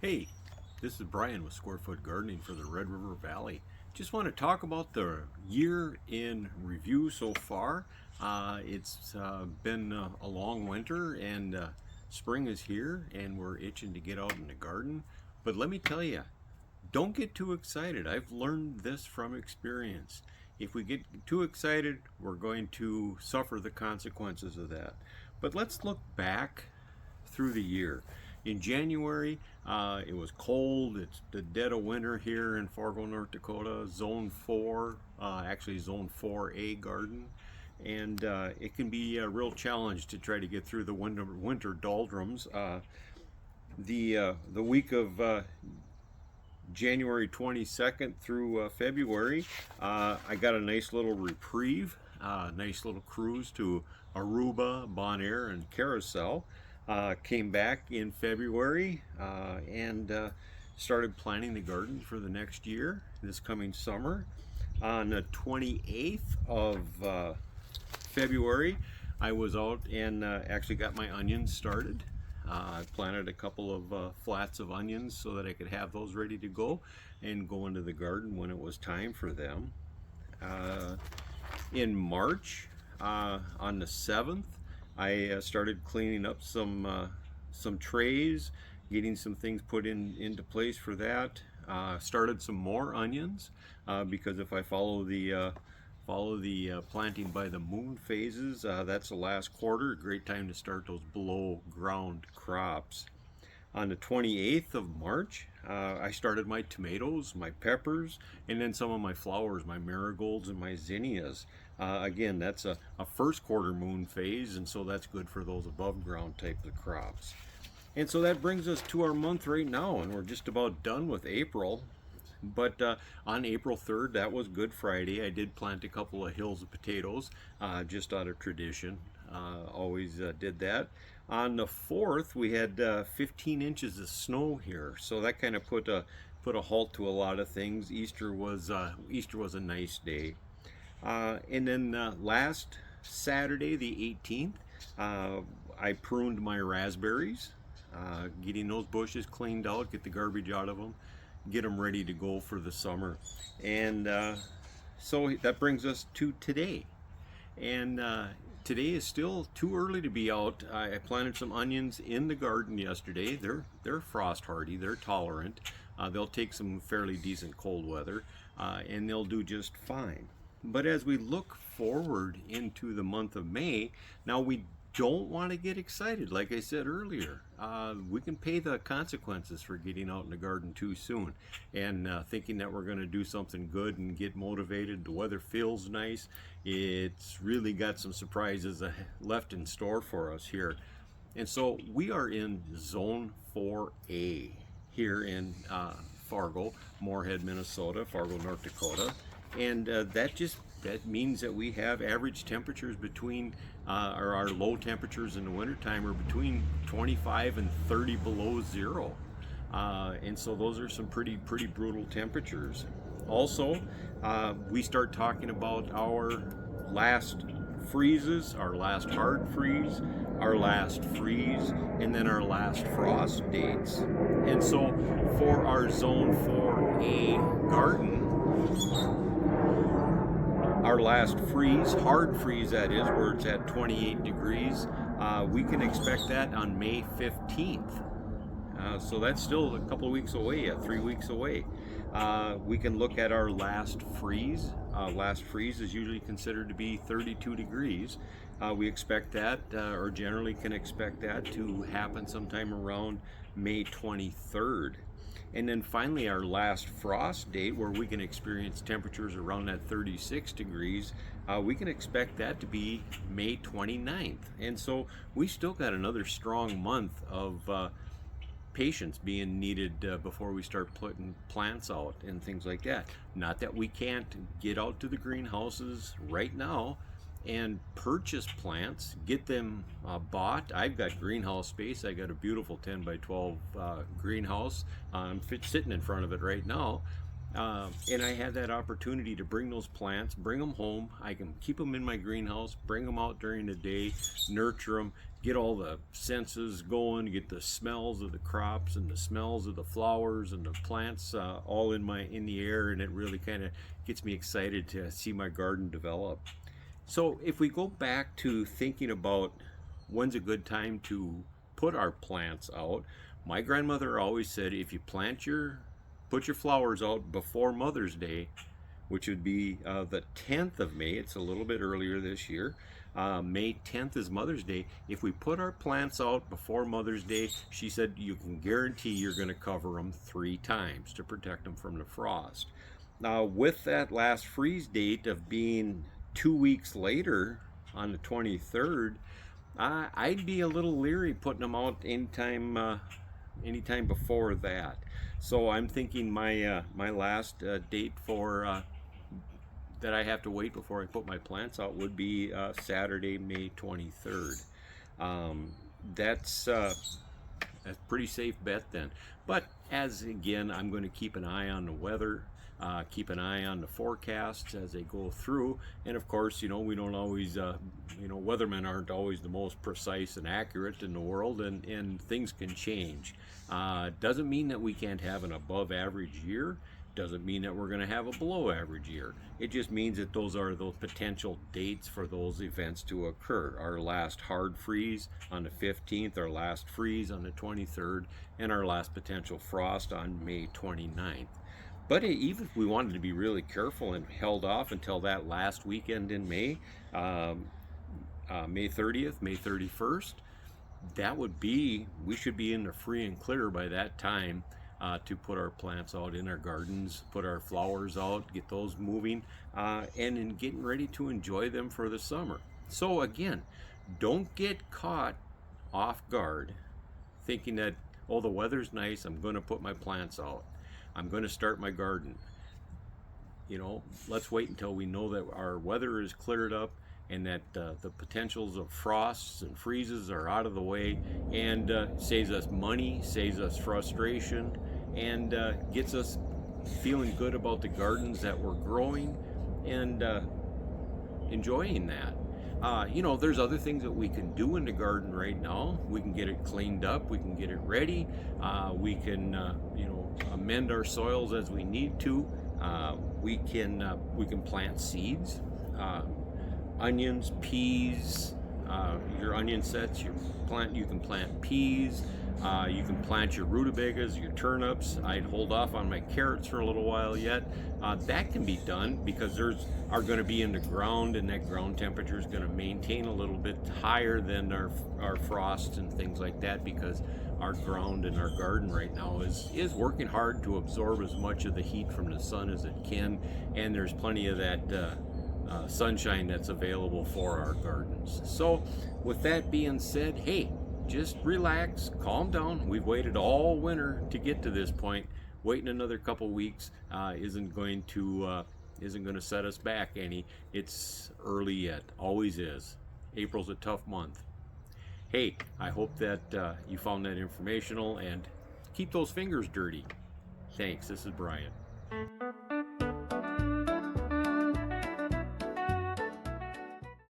Hey, this is Brian with Square Foot Gardening for the Red River Valley. Just want to talk about the year in review so far. It's been a long winter and spring is here and we're itching to get out in the garden. But let me tell you, don't get too excited. I've learned this from experience. If we get too excited, we're going to suffer the consequences of that. But let's look back through the year. In January, it was cold. It's the dead of winter here in Fargo, North Dakota, Zone 4, actually Zone 4A garden. And it can be a real challenge to try to get through the winter doldrums. The week of January 22nd through February, I got a nice little reprieve, nice little cruise to Aruba, Bonaire, and Carousel. Came back in February and started planning the garden for the next year, this coming summer. On the 28th of February, I was out and actually got my onions started. I planted a couple of flats of onions so that I could have those ready to go and go into the garden when it was time for them. Uh, in March, on the 7th, I started cleaning up some trays, getting some things put into place for that. Started some more onions because if I follow the planting by the moon phases, that's the last quarter. A great time to start those below ground crops. On the 28th of March, I started my tomatoes, my peppers, and then some of my flowers, my marigolds and my zinnias. Again, that's a first quarter moon phase, and so that's good for those above ground type of crops. And so that brings us to our month right now, and we're just about done with April. But on April 3rd, that was Good Friday. I did plant a couple of hills of potatoes just out of tradition. Always did that. On the 4th, we had 15 inches of snow here, so that kind of put a halt to a lot of things. Easter was a nice day. And then last Saturday, the 18th, I pruned my raspberries, getting those bushes cleaned out, get the garbage out of them, get them ready to go for the summer. And so that brings us to today. And today is still too early to be out. I planted some onions in the garden yesterday. They're frost hardy. They're tolerant. They'll take some fairly decent cold weather, and they'll do just fine. But as we look forward into the month of May, now we don't want to get excited. Like I said earlier, we can pay the consequences for getting out in the garden too soon and thinking that we're going to do something good and get motivated. The weather feels nice. It's really got some surprises left in store for us here. And so we are in Zone 4A here in Fargo, Moorhead, Minnesota, Fargo, North Dakota. And that means that we have average temperatures between or our low temperatures in the wintertime are between 25 and 30 below zero. And so those are some pretty brutal temperatures. Also, we start talking about our last freezes, our last hard freeze, our last freeze, and then our last frost dates. And so for our Zone 4A garden, our last freeze, hard freeze that is, where it's at 28 degrees, we can expect that on May 15th. So that's still a couple of weeks away, 3 weeks away. We can look at our last freeze. Last freeze is usually considered to be 32 degrees. We expect that, or generally can expect that to happen sometime around May 23rd. And then finally, our last frost date, where we can experience temperatures around that 36 degrees, we can expect that to be May 29th. And so we still got another strong month of patience being needed before we start putting plants out and things like that. Not that we can't get out to the greenhouses right now and purchase plants, get them bought. I've got greenhouse space. I got a beautiful 10 by 12 greenhouse. I'm sitting in front of it right now. And I had that opportunity to bring those plants, bring them home. I can keep them in my greenhouse, bring them out during the day, nurture them, get all the senses going, get the smells of the crops and the smells of the flowers and the plants all in the air, and it really kind of gets me excited to see my garden develop. So if we go back to thinking about when's a good time to put our plants out, my grandmother always said if you put your flowers out before Mother's Day, which would be the 10th of May. It's a little bit earlier this year. May 10th is Mother's Day. If we put our plants out before Mother's Day, she said you can guarantee you're going to cover them 3 times to protect them from the frost. Now, with that last freeze date of being 2 weeks later on the 23rd, I'd be a little leery putting them out anytime before that. So I'm thinking my last date for that I have to wait before I put my plants out would be Saturday, May 23rd. That's a pretty safe bet then. But as again, I'm going to keep an eye on the weather, keep an eye on the forecasts as they go through. And of course, we don't always, weathermen aren't always the most precise and accurate in the world, and things can change. Doesn't mean that we can't have an above average year. Doesn't mean that we're going to have a below average year. It just means that those are those potential dates for those events to occur. Our last hard freeze on the 15th, our last freeze on the 23rd, and our last potential frost on May 29th. But even if we wanted to be really careful and held off until that last weekend in May, May 30th, May 31st, we should be in the free and clear by that time to put our plants out in our gardens, put our flowers out, get those moving, and in getting ready to enjoy them for the summer. So again, don't get caught off guard thinking that, oh, the weather's nice, I'm going to put my plants out, I'm going to start my garden. Let's wait until we know that our weather is cleared up and that the potentials of frosts and freezes are out of the way, and saves us money, saves us frustration, and gets us feeling good about the gardens that we're growing and enjoying that. There's other things that we can do in the garden right now. We can get it cleaned up, we can get it ready, we can amend our soils as we need to. We can plant seeds, onions, peas, your onion sets, you can plant peas, you can plant your rutabagas, your turnips. I'd hold off on my carrots for a little while yet. That can be done because theirs are going to be in the ground, and that ground temperature is going to maintain a little bit higher than our frosts and things like that, because our ground in our garden right now is working hard to absorb as much of the heat from the sun as it can, and there's plenty of that sunshine that's available for our gardens. So with that being said, hey, just relax, calm down. We've waited all winter to get to this point. Waiting another couple weeks isn't going to set us back any. It's early yet, always is. April's a tough month. Hey, I hope that you found that informational, and keep those fingers dirty. Thanks. This is Brian.